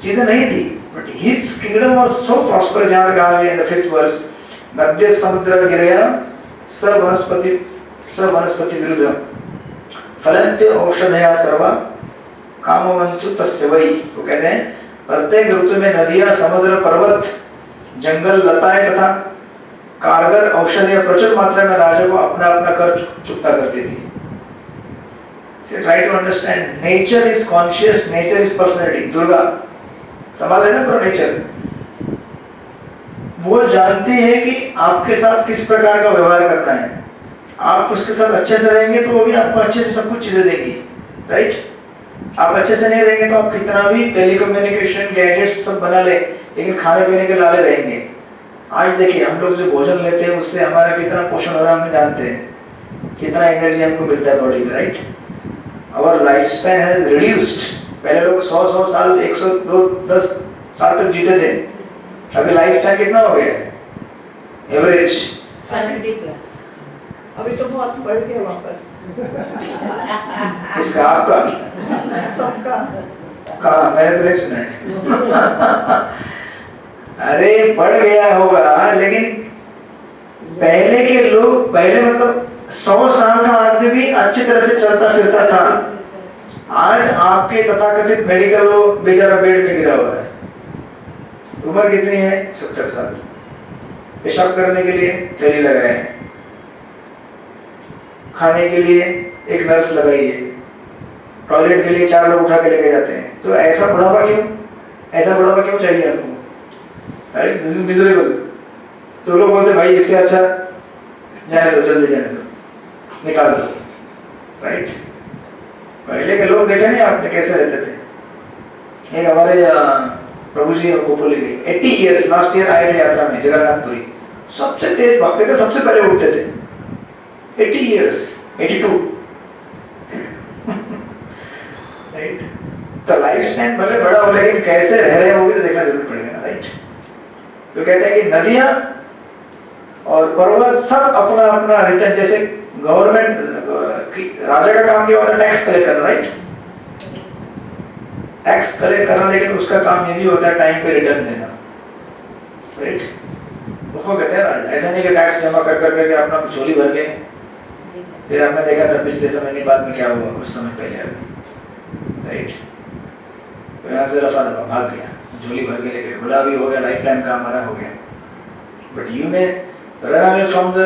चीजें नहीं थी, but his kingdom was so prosperous. यहाँ पे कहा गया इन द 5th वर्स, नद्य समुद्र गिरया स वनस्पति विरुद्ध फलन्त्य औषधया सर्वा कामवन्तु तस्य वै। वो कहते हैं प्रत्येक ऋतु में नदियां, समुद्र, पर्वत, जंगल, लताएं तथा कारगर औषधियां प्रचुर मात्रा में राजा को अपना अपना कर चुकता करती थी। So try to understand, nature is conscious, nature is personality. Durga सवाल है ना पूरा नेचर, वो जानती है कि आपके साथ किस प्रकार का व्यवहार करना है। आप उसके साथ अच्छे से रहेंगे तो वो भी आपको अच्छे से सब कुछ चीजें देगी, राइट। आप अच्छे से नहीं रहेंगे तो आप कितना भी टेलीकम्युनिकेशन गैजेट्स सब बना ले, लेकिन खाने पीने के लाले रहेंगे। आज देखिए हम लोग जो भोजन लेते हैं उससे हमारा कितना पोषण हो रहा है हम जानते हैं, कितना एनर्जी हमको मिलता है बॉडी में, right. Our life span has reduced. पहले लोग 100 साल, 110 साल तक जीते थे, अभी लाइफ स्पैन कितना हो गया है एवरेज? 70+। अभी तो बहुत बढ़ गया वापस। इसका आपका सबका कहा, मैंने तो नहीं सुना है। अरे बढ़ गया होगा, लेकिन पहले के लोग, पहले मतलब 100 साल का आदमी भी अच्छी तरह से चलता फिरता था। आज आपके तथाकथित मेडिकल वो बेचारा बेड में गिरा हुआ है। उम्र कितनी है? 70 साल। पेशाब करने के लिए थैली लगाए, खाने के लिए एक नर्स लगाई है, टॉयलेट के लिए 4 लोग उठा के लेके जाते हैं। तो ऐसा बुढ़ापा क्यों, ऐसा बुढ़ापा क्यों चाहिए आपको? Right, this is miserable. तो लोग बोलते भाई इससे अच्छा जाने दो, जल्दी जाने दो, निकाल दो, राइट। पहले के लोग देखे नहीं आपने कैसे रहते थे। एक हमारे प्रभु जी को बोले गए 80 इयर्स लास्ट ईयर आए थे यात्रा में जगन्नाथपुरी, सबसे तेज भागते थे, सबसे पहले उठते थे। 80 इयर्स 82 राइट। तो लाइफ स्पैन भले बड़ा हो लेकिन कैसे रह रहे हैं वो भी तो देखना जरूर पड़ेगा ना, राइट। तो कहते हैं कि नदियां और पर्वत सब अपना अपना रिटर्न, जैसे गवर्नमेंट राजा का काम क्या होता है, टैक्स कलेक्ट करना, राइट। टैक्स कलेक्ट करना, लेकिन उसका काम ये भी होता है टाइम पे रिटर्न देना, राइट। उसको कहते हैं राजा। ऐसा नहीं कि टैक्स जमा कर करके अपना झोली भर के, फिर आपने देखा था पिछले समय नेपाल में क्या हुआ कुछ समय पहले अभी, राइट। तो यहाँ से रफा दफा भाग गया, झोली भर के लेके, बोला अभी हो गया, लाइफ टाइम का हमारा हो गया। But you may run away from the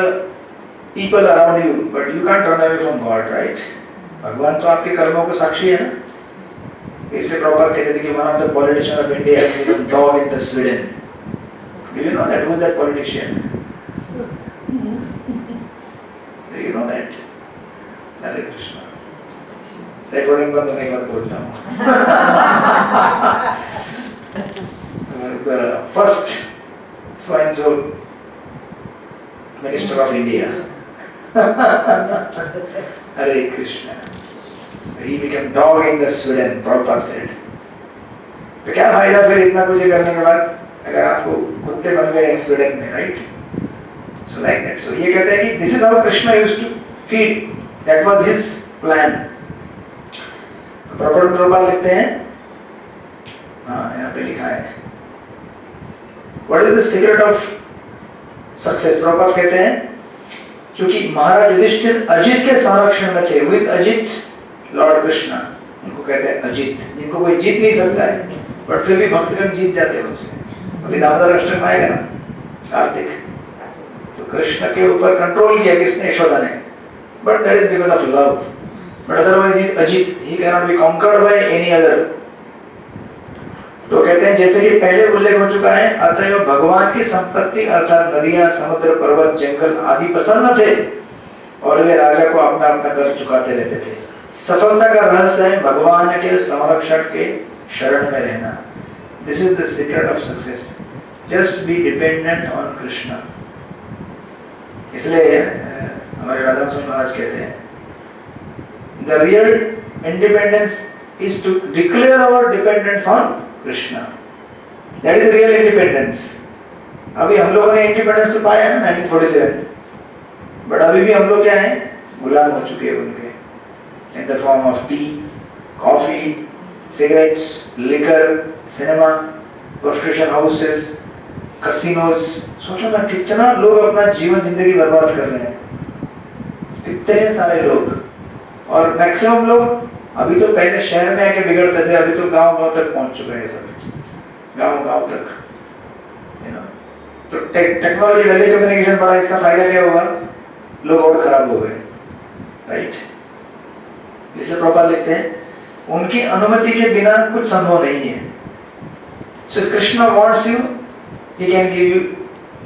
people around you, but you can't run away from God, right. भगवान तो आपके कर्मों का साक्षी है ना। इसलिए प्रभुपाद कहते थे कि one of the politician of India has been dog in the Sweden. Do you know that? Who is that politician? Do you know that? Hare Krishna. Recording बंद होने के बाद बोलता हूँ। The first swine soul minister of India. Hare Krishna. So he became dog in the Sweden, Prabhupada said. तो क्या फायदा फिर इतना कुछ करने के बाद अगर आपको कुत्ते बन गए स्वीडन में, right? So like that. So ये कहते हैं कि this is how Krishna used to feed. That was his plan. Prabhupada लिखते हैं, हाँ यहाँ पे लिखा है What is the secret of success? Prabhupada कहते हैं चूंकि महाराज युधिष्ठिर अजित के संरक्षण में थे। Who is Ajit? Lord Krishna. उनको कहते हैं अजित, जिनको कोई जीत नहीं सकता है, बट फिर भी भक्तगण जीत जाते हैं उनसे। अभी दामोदर अष्टक में आएगा ना कार्तिक, तो कृष्ण के ऊपर कंट्रोल किया किसने? यशोदा ने। But that is because of love, but otherwise is अजित, he can not be conquered by any other. तो कहते हैं जैसे कि पहले उल्लेख हो चुका है, अतएव भगवान की संपत्ति अर्थात नदियां, समुद्र, पर्वत, जंगल आदि प्रसन्न थे और वे राजा को अपना अपना कर चुकाते रहते थे। सफलता का रहस्य है भगवान के संरक्षण के शरण में रहना। This is the secret of success. Just be dependent on Krishna. इसलिए हमारे राधा स्वामी महाराज कहते हैं the real independence is to declare our dependence on Krishna. That is real independence. अभी हम लोगों ने इंडिपेंडेंस तो पाया है ना 1947, बट अभी भी हम लोग क्या हैं? गुलाम हो चुके हैं उनके, in the form of tea, coffee, cigarettes, liquor, cinema, prostitution houses, casinos। सोचो ना कितना लोग अपना जीवन जिंदगी बर्बाद कर रहे हैं, कितने सारे लोग। और मैक्सिमम लोग अभी तो पहले शहर में आके बिगड़ते थे, अभी तो गांव-गांव तक पहुंच चुके हैं सब, गांव-गांव तक, you know। तो टेक्नोलॉजी, टेली कम्युनिकेशन बढ़ा, इसका फायदा क्या हुआ? लोग और खराब हो गए, राइट। इसलिए प्रभुपाद लिखते हैं उनकी अनुमति के बिना कुछ संभव नहीं है। So Krishna wants you, he can give you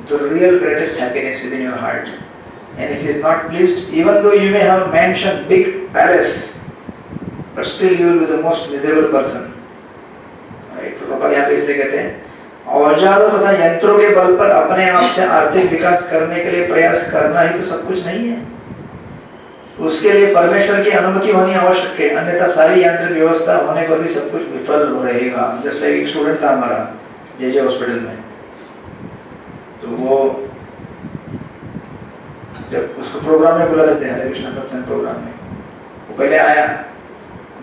the real greatest happiness within your heart. And if he is not pleased, even though you may have mansion, big palace, but still you will be the most miserable person. Right? तो प्रभुपाद यहाँ पे इसलिए कहते हैं औजारों तथा यंत्रों के बल पर अपने आप से आर्थिक विकास करने के लिए प्रयास करना ही तो सब कुछ नहीं है। उसके लिए परमेश्वर की अनुमति होनी आवश्यक है, अन्यथा सारी यांत्रिक व्यवस्था होने पर भी सब कुछ विफल हो रहेगा। जैसे एक स्टूडेंट था हमारा जे हॉस्पिटल में, तो वो जब उसको प्रोग्राम में बुला देते हैं, हरे कृष्ण सत्संग प्रोग्राम में, वो पहले आया,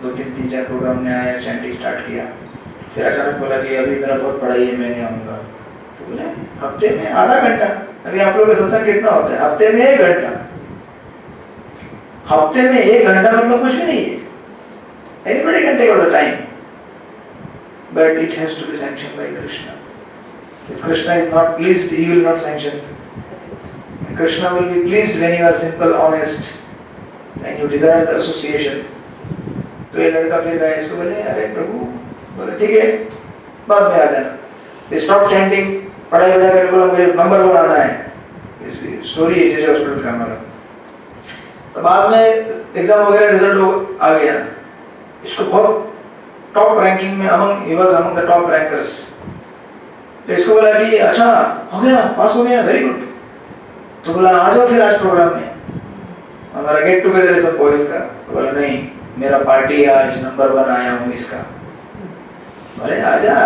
2-3 प्रोग्राम में आया, चैंटिंग स्टार्ट किया, फिर अचानक बोला कि अभी मेरा बहुत पढ़ाई है, मैं नहीं आऊँगा। तो बोले हफ्ते में आधा घंटा, अभी आप लोगों का सत्संग कितना होता है? हफ्ते में 1 घंटा। हफ्ते में 1 घंटा मतलब कुछ भी नहीं है। Anybody can take all the time, but it has to be sanctioned by Krishna. If Krishna is not pleased, he will not sanction. And Krishna will be pleased when you are simple, honest, and you desire the association. तो ये लड़का फिर गया, इसको बोले अरे प्रभु, बोले ठीक है बाद में आ जाना। They stopped chanting, पढ़ाई वढ़ाई करके बोला मुझे नंबर 1 आना है। स्टोरी है जे हॉस्पिटल का हमारा। तो बाद में एग्जाम वगैरह रिजल्ट आ गया, इसको बहुत टॉप रैंकिंग में he was among the top rankers। तो इसको बोला कि अच्छा हो गया, पास हो गया, वेरी गुड। तो बोला आ जाओ फिर आज प्रोग्राम में, हमारा गेट टुगेदर है सब बॉयज का। तो बोला नहीं, मेरा पार्टी आज नंबर 1 आया हूँ इसका। बोले आजा,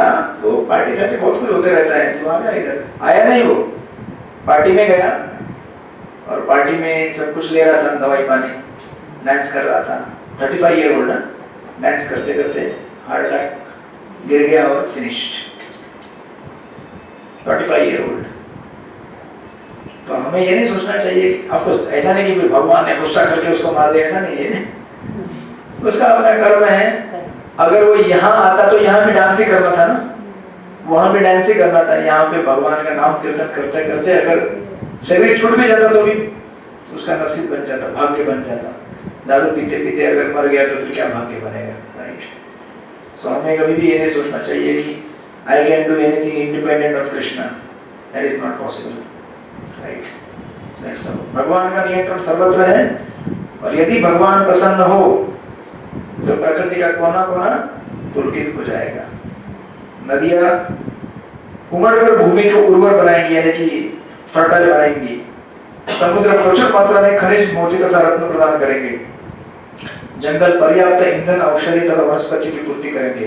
तो पार्टी सार्टी बहुत कुछ होते रहता है, तो आजा इधर। आया नहीं वो, पार्टी में गया और पार्टी में सब कुछ ले रहा था, दवाई पानी, डांस कर रहा था। 35 ईयर ओल्ड, डांस करते करते हार्ट अटैक, गिर गया और फिनिश्ड। 35 year old. तो हमें ये नहीं सोचना चाहिए कि आपको ऐसा नहीं कि भगवान ने गुस्सा करके उसको मार दिया, ऐसा नहीं है। उसका अपना कर्म है। अगर वो यहाँ आता तो यहाँ भी डांस ही करना था ना, वहाँ भी डांस ही करना था। यहाँ पे भगवान का नाम कीर्तन करते करते अगर शरीर छूट भी जाता तो भी उसका नसीब बन जाता, भाग्य बन जाता। दारू पीते पीते अगर मर गया तो फिर क्या भाग्य बनेगा, राइट। सो हमें कभी भी ये नहीं सोचना चाहिए कि I can do anything independent of Krishna, that is not possible, right. That's all. भगवान का नियंत्रण सर्वत्र है, और यदि भगवान प्रसन्न हो तो प्रकृति का कोना कोना पुलकित हो जाएगा। नदियां उमड़कर भूमि को उर्वर बनाएंगी, यानी कि फर्टाइल बनाएंगी। समुद्र प्रचुर मात्रा में खनिज, मोती तथा रत्न प्रदान करेंगे। जंगल पर्याप्त ईंधन, औषधि तथा वनस्पति की पूर्ति करेंगे,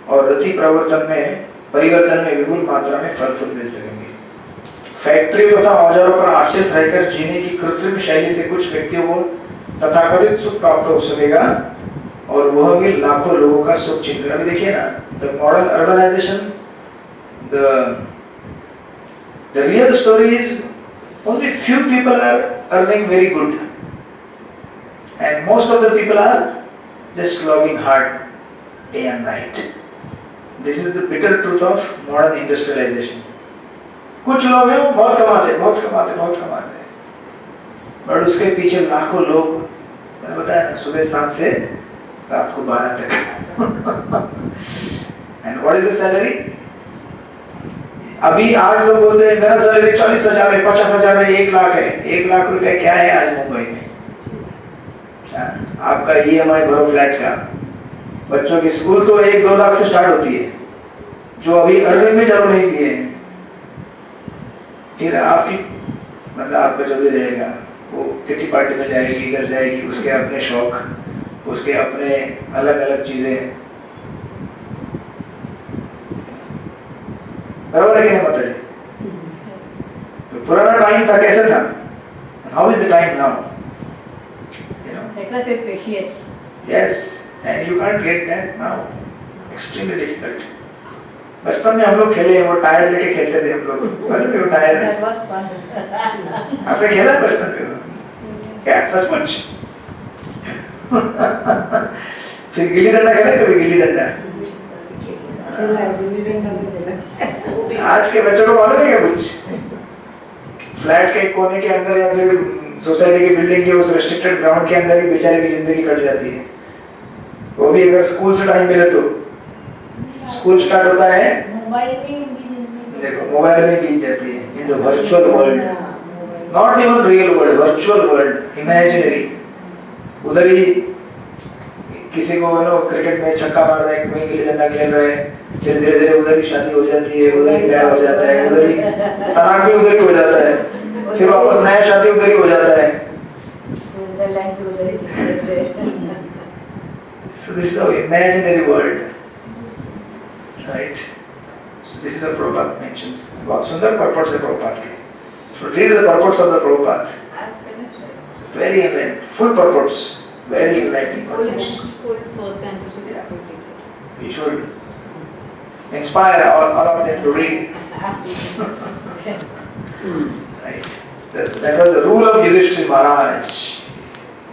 और ऋतु परिवर्तन में विपुल मात्रा में फल फूल मिल सकेंगे। फैक्ट्री तथा औजारों पर आश्रित रहकर जीने की कृत्रिम शैली से कुछ व्यक्तियों को तथाकथित सुख प्राप्त हो सकेगा, और वह भी लाखों लोगों का सुख चिंतन। अभी देखिए ना, the modern urbanisation, the real story is only few people are earning very good, and most of the people are just slogging hard day and night. This is the bitter truth of modern industrialization. कुछ लोग हैं वो बहुत कमाते, but उसके पीछे लाखों लोग, मैंने बताया ना, सुबह 7 से रात को 12 तक। And what is the salary? अभी आज लोग बोलते हैं मेरा सैलरी 40,000 है, 50,000 है, 1 लाख है। 1 लाख रुपए क्या है आज मुंबई में? आपका EMI भरो फ्लैट का, बच्चों की स्कूल तो 1-2 लाख से स्टार्ट होती है, जो अभी अर्निंग में चालू नहीं किए हैं। फिर आपकी मतलब आपका जो भी रहेगा वो किटी पार्टी में जाएगी, इधर जाएगी, उसके अपने शौक, उसके अपने अलग अलग चीजें। बराबर है कि नहीं माता जी? तो पुराना टाइम था, कैसे था? How is the time now? You know? That was with patience. Yes, and you can't get that now. Extremely difficult. बचपन में हम लोग खेले, वो टायर लेके खेलते थे हम लोग। अरे वो टायर That was fun. आपने खेला बचपन में? क्या सचमुच? फिर गिल्ली डंडा खेला कभी? गिल्ली डंडा आज के बच्चों को मालूम है क्या कुछ? फ्लैट के कोने के अंदर या फिर सोसाइटी की बिल्डिंग के उस रेस्ट्रिक्टेड ग्राउंड के अंदर ही बेचारे की जिंदगी कट जाती है। वो भी अगर स्कूल से टाइम मिले तो। स्कूल स्टार्ट होता है, देखो मोबाइल में बीत जाती है। In the virtual world, not even real world, virtual world, imaginary. उधर ही किसी को क्रिकेट में छक्का मार रहा है, कोई गिल्ली डंडा खेल रहा है, फिर धीरे धीरे उधर ही शादी हो जाती है, उधर ही प्यार हो जाता है, उधर ही तलाक भी उधर ही हो जाता है, फिर वापस नया शादी उधर ही हो जाता है। स्विट्जरलैंड की उधर ही। So this is our imaginary world, right? So this is what Prabhupada mentions. बहुत सुंदर purports है Prabhupada के. So read the purports of the Prabhupada. I'm finished. So very enlightening, full purports, very enlightening purports. Full first and which is Yeah. completed. We should inspire all of them to read. Right. That was the rule of Yudhishthira Maharaj.